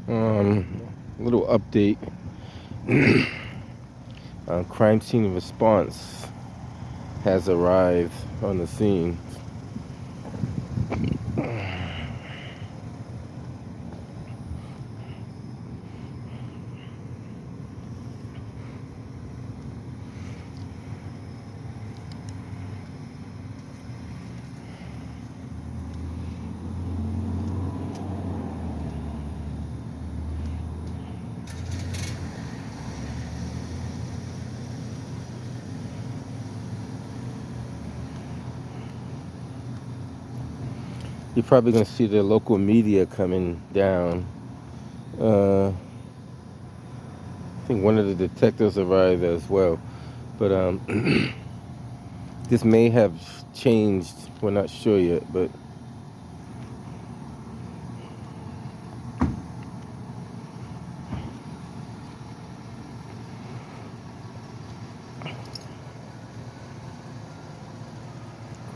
Little update. Crime scene response has arrived on the scene. You're probably going to see the local media coming down. I think one of the detectives arrived as well. But this may have changed. We're not sure yet, but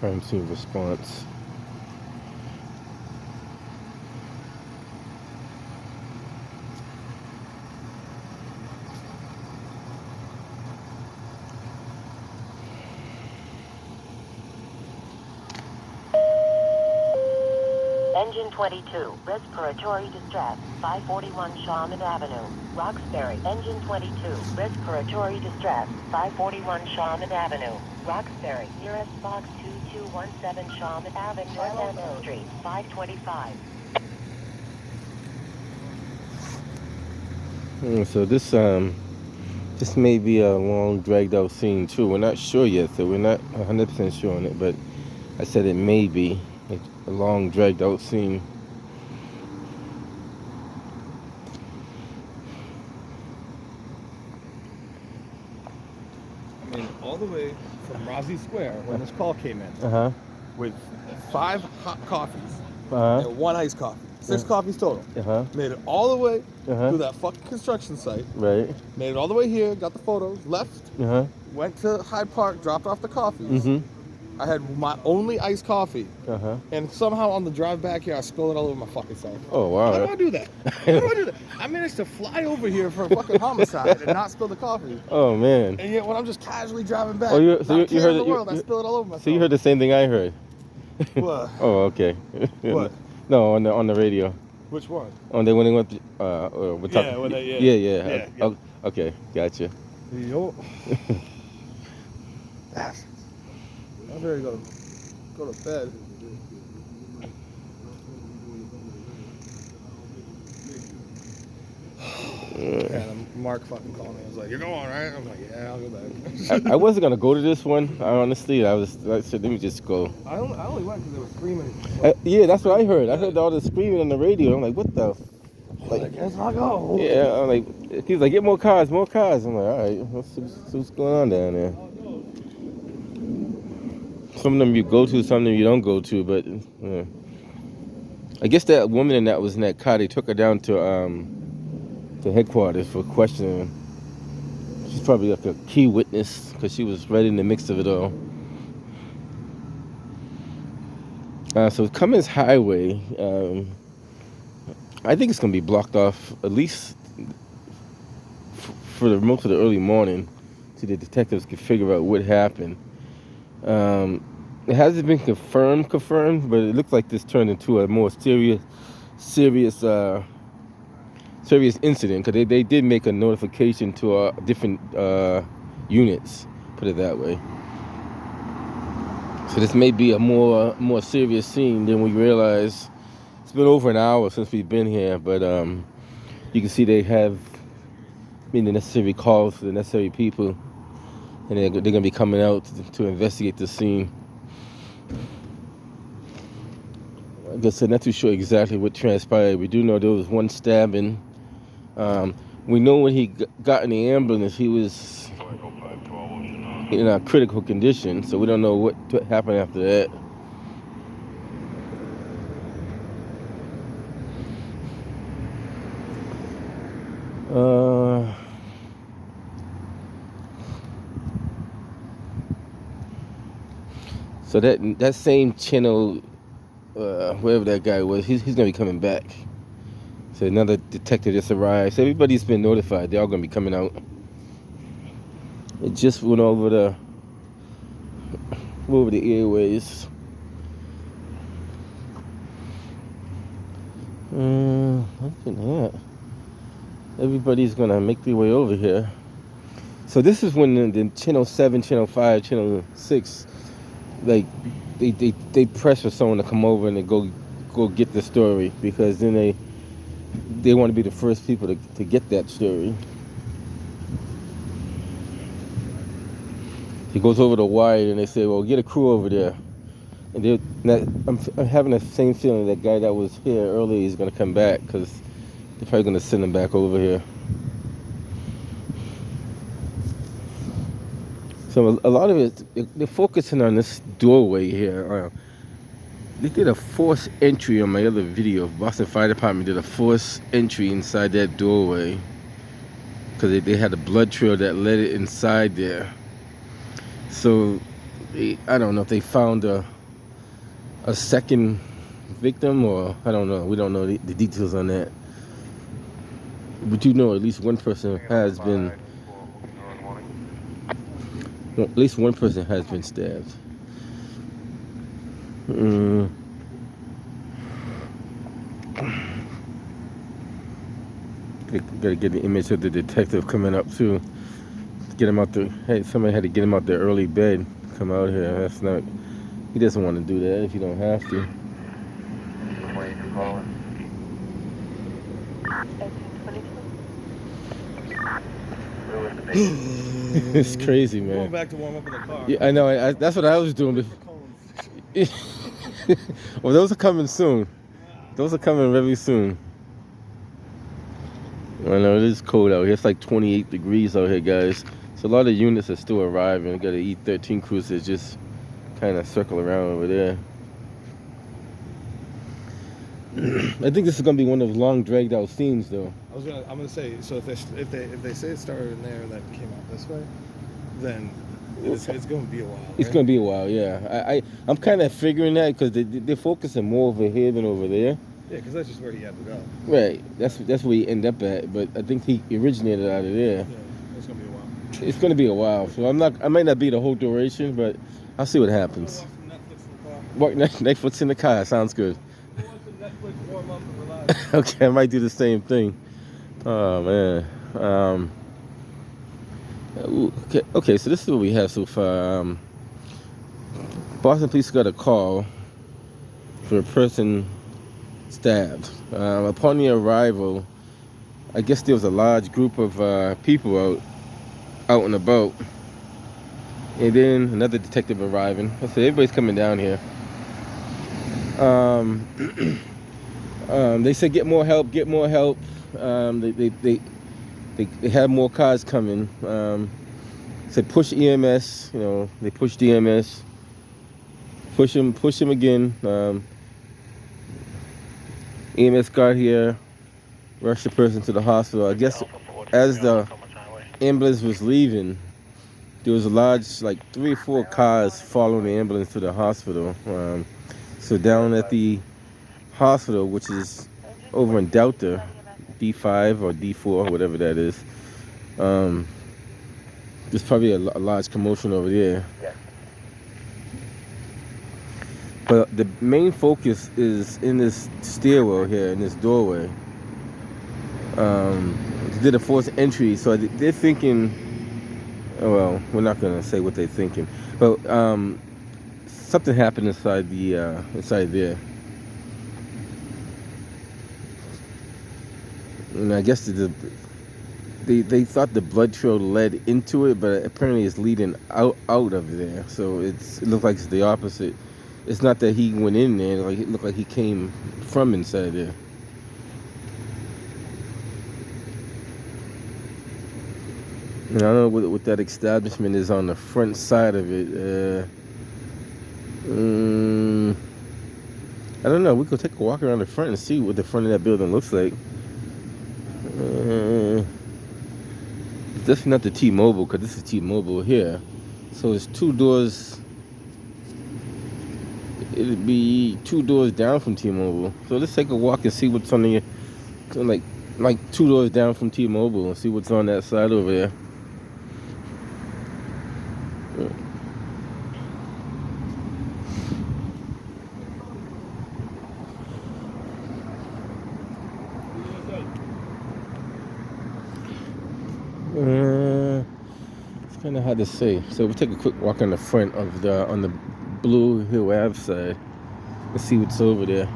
crime scene response. Engine 22, respiratory distress, 541 Shaman Avenue, Roxbury. Engine 22, respiratory distress, 541 Shaman Avenue, Roxbury. Nearest box 2217 Shaman Avenue, North End Street, 525. So this may be a long dragged out scene too. We're not sure yet, so we're not 100% sure on it. But I said it may be a long dragged out scene. I mean, all the way from Rossi Square when this call came in, with 5 hot coffees and 1 iced coffee. 6 coffees total. Made it all the way through that fucking construction site. Right. Made it all the way here, got the photos, left, went to Hyde Park, dropped off the coffees. I had my only iced coffee, and somehow on the drive back here, I spilled it all over my fucking self. Oh, wow. How do I do that? How do I do that? I managed to fly over here for a fucking homicide and not spill the coffee. Oh, man. And yet when I'm just casually driving back, Oh, you heard the world, I spilled it all over myself. So you heard the same thing I heard. What? Oh, okay. What? No, on the radio. Which one? When they went. Yeah. Oh, okay, gotcha. Yo. Bastards. I'm ready to go to bed. And Mark fucking called me. I was like, "You're going, right?" I'm like, "Yeah, I'll go back." I wasn't gonna go to this one. Honestly, I said, let me just go. I only went because they were screaming. Yeah, that's what I heard. I heard all the screaming on the radio. I'm like, what the? Like, I guess I'll go. Yeah, I'm like, he's like, get more cars, more cars. I'm like, all right, let's see what's going on down there. Some of them you go to, some of them you don't go to, but I guess that woman that was in that car, they took her down to headquarters for questioning. She's probably like a key witness because she was right in the mix of it all. So Cummins Highway, I think it's going to be blocked off at least for most of the early morning so the detectives can figure out what happened. It hasn't been confirmed, but it looks like this turned into a more serious incident because they did make a notification to different units, put it that way. So this may be a more serious scene than we realize. It's been over an hour since we've been here, but you can see they have made the necessary calls for the necessary people, and they're going to be coming out to investigate the scene. Like I said, not too sure exactly what transpired. We do know there was one stabbing. We know when he got in the ambulance, he was in a critical condition, so we don't know what happened after that. So that same channel, wherever that guy was, he's gonna be coming back. So another detective just arrived. So everybody's been notified. They're all going to be coming out. It just went over the airways. What's in that? Everybody's going to make their way over here. So this is when the channel 7, channel 5, channel 6, like they press for someone to come over and they go get the story, because then they want to be the first people to get that story. He goes over the wire and they say, well, get a crew over there. And I'm having the same feeling that guy that was here earlier is going to come back, because they're probably going to send him back over here. So a lot of it, they're focusing on this doorway here. They did a forced entry on my other video. Boston Fire Department did a forced entry inside that doorway, because they had a blood trail that led it inside there. So I don't know if they found a second victim, or I don't know. We don't know the details on that. But you know, at least one person has been. Well, at least one person has been stabbed. Gotta get the image of the detective coming up too. Get him out there. Hey, somebody had to get him out there early bed. Come out here. That's not. He doesn't want to do that if you don't have to. It's crazy, man. Going back to warm up in the car. Yeah, I know. That's what I was doing. Well, those are coming soon. Those are coming very soon. I know it is cold out here. It's like 28 degrees out here, guys. So a lot of units are still arriving. We got an E13 cruiser just kind of circle around over there. I think this is gonna be one of those long dragged out scenes, though. I'm gonna say, so if they say it started in there and then came out this way, then it's gonna be a while. Right? It's gonna be a while, yeah. I'm kind of figuring that, because they're focusing more over here than over there. Yeah, because that's just where he had to go. Right. That's where he ended up at. But I think he originated out of there. Yeah, it's gonna be a while. It's gonna be a while. So I might not be the whole duration, but I'll see what happens. Netflix in the car. Sounds good. Okay, I might do the same thing. Oh man. Okay. So this is what we have so far. Boston police got a call for a person stabbed. Upon the arrival, I guess there was a large group of people out and about, and then another detective arriving. I said everybody's coming down here. They said get more help. They have more cars coming. Said push EMS. You know, they pushed EMS. Push him again. EMS got here, rushed the person to the hospital. I guess as the ambulance was leaving, there was a large, like 3 or 4 cars following the ambulance to the hospital. So down at the hospital, which is over in Delta, D5 or D4, whatever that is, there's probably a large commotion over there. But the main focus is in this stairwell here, in this doorway. They did a forced entry, so they're thinking, well, we're not gonna say what they're thinking, but something happened inside there. And I guess they thought the blood trail led into it, but apparently it's leading out of there. So it looks like it's the opposite. It's not that he went in there, like it looked like he came from inside there. And I don't know what that establishment is on the front side of it. I don't know. We could take a walk around the front and see what the front of that building looks like. It's definitely not the T-Mobile, because this is T-Mobile here. So it's 2 doors. It'd be 2 doors down from T-Mobile. So let's take a walk and see what's on the So like 2 doors down from T-Mobile and see what's on that side over there. It's kind of hard to say. So we'll take a quick walk on the front of on the Blue Hill Ave side. Let's see what's over there.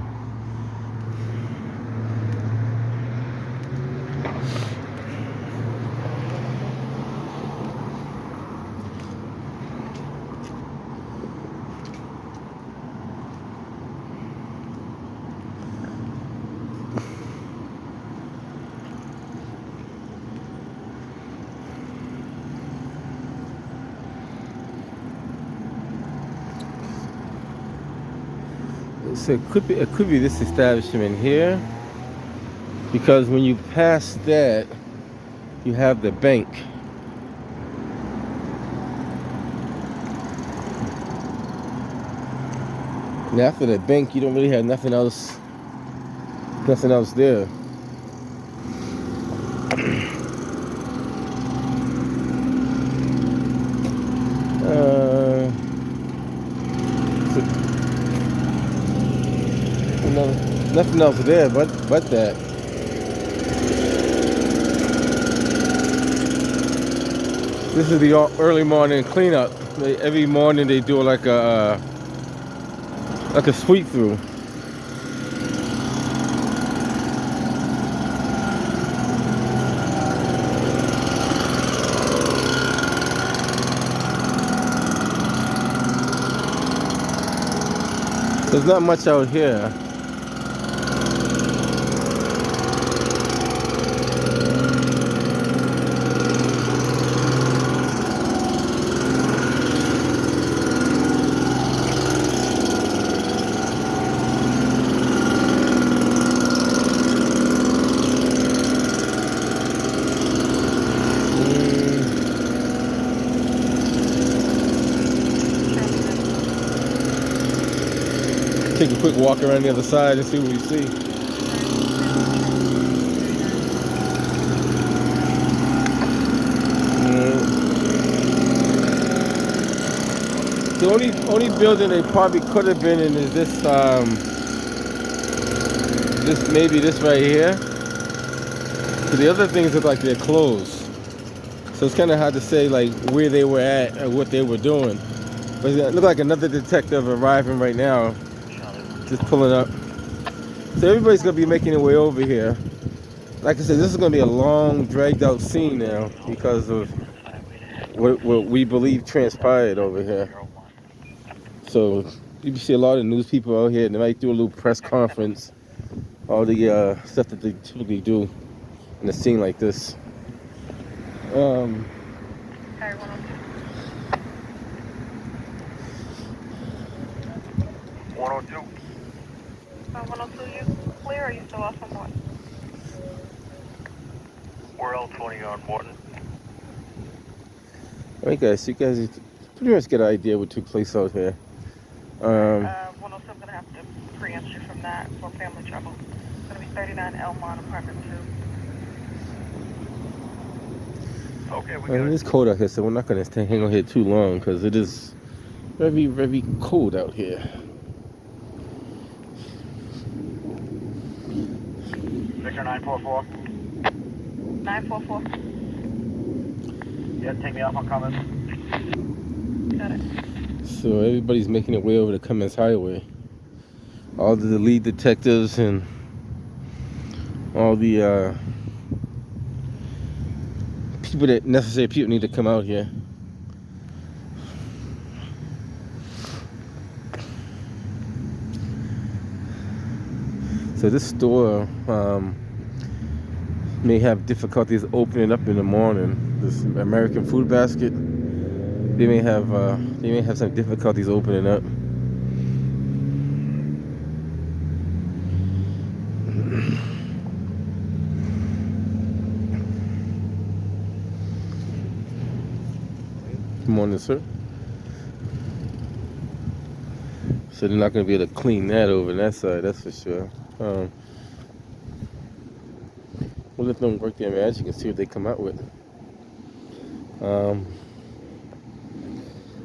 So it could be this establishment here, because when you pass that, you have the bank. And after the bank, you don't really have nothing else there. Nothing else there but that. This is the early morning cleanup. Every morning they do like a sweep through. There's not much out here. Take a quick walk around the other side and see what we see. The only building they probably could have been in is this right here. So the other things look like they're closed. So it's kind of hard to say like where they were at or what they were doing. But it looked like another detective arriving right now. Just pulling up. So everybody's gonna be making their way over here. Like I said, this is gonna be a long, dragged out scene now because of what we believe transpired over here. So you see a lot of news people out here, and they might do a little press conference, all the stuff that they typically do in a scene like this. 102. 102, you clear or are you still off on Morton? We're L20 on Morton. Alright guys, you guys pretty much get an idea what took place out here. 102, I'm going to have to preempt you from that for family trouble. It's going to be 39 Elmont, apartment 2. Okay, we got it. It's cold out here, so we're not going to hang out here too long because it is very, very cold out here. Victor 944. 944. Yeah, take me off on Cummins. Got it. So everybody's making their way over to Cummins Highway. All the lead detectives and all the necessary people need to come out here. So this store may have difficulties opening up in the morning. This American Food Basket, they may have some difficulties opening up. Good morning, sir. So they're not going to be able to clean that over on that side, that's for sure. We'll let them work their magic and see what they come out with.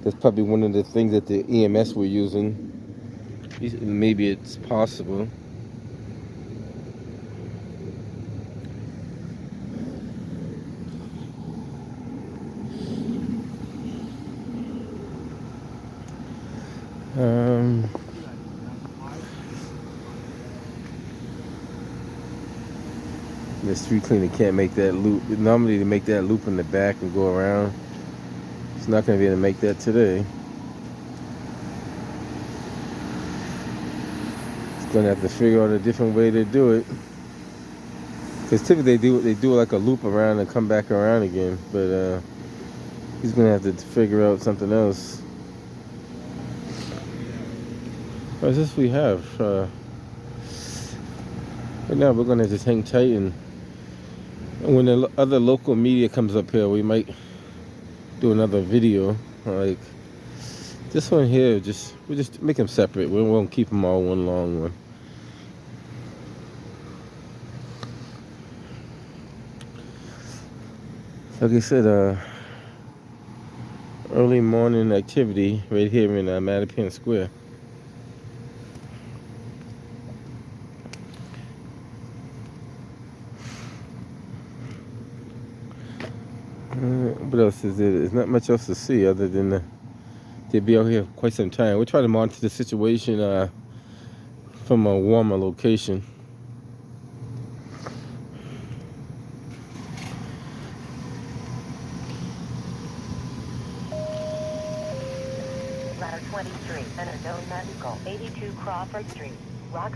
That's probably one of the things that the EMS were using. Maybe it's possible. The street cleaner can't make that loop. Normally they make that loop in the back and go around. It's not going to be able to make that today. It's going to have to figure out a different way to do it. Because typically they do like a loop around and come back around again. But he's going to have to figure out something else. What is this we have? Right now we're going to just hang tight, and when the other local media comes up here, we might do another video. Like this one here, we'll just make them separate. We won't keep them all one long one. Like I said, early morning activity right here in Mattapan Square. What else is there? There's not much else to see other than they'll be out here quite some time. We'll try to monitor the situation from a warmer location. Ladder 23, Enter Known Medical, 82 Crawford Street, Rock.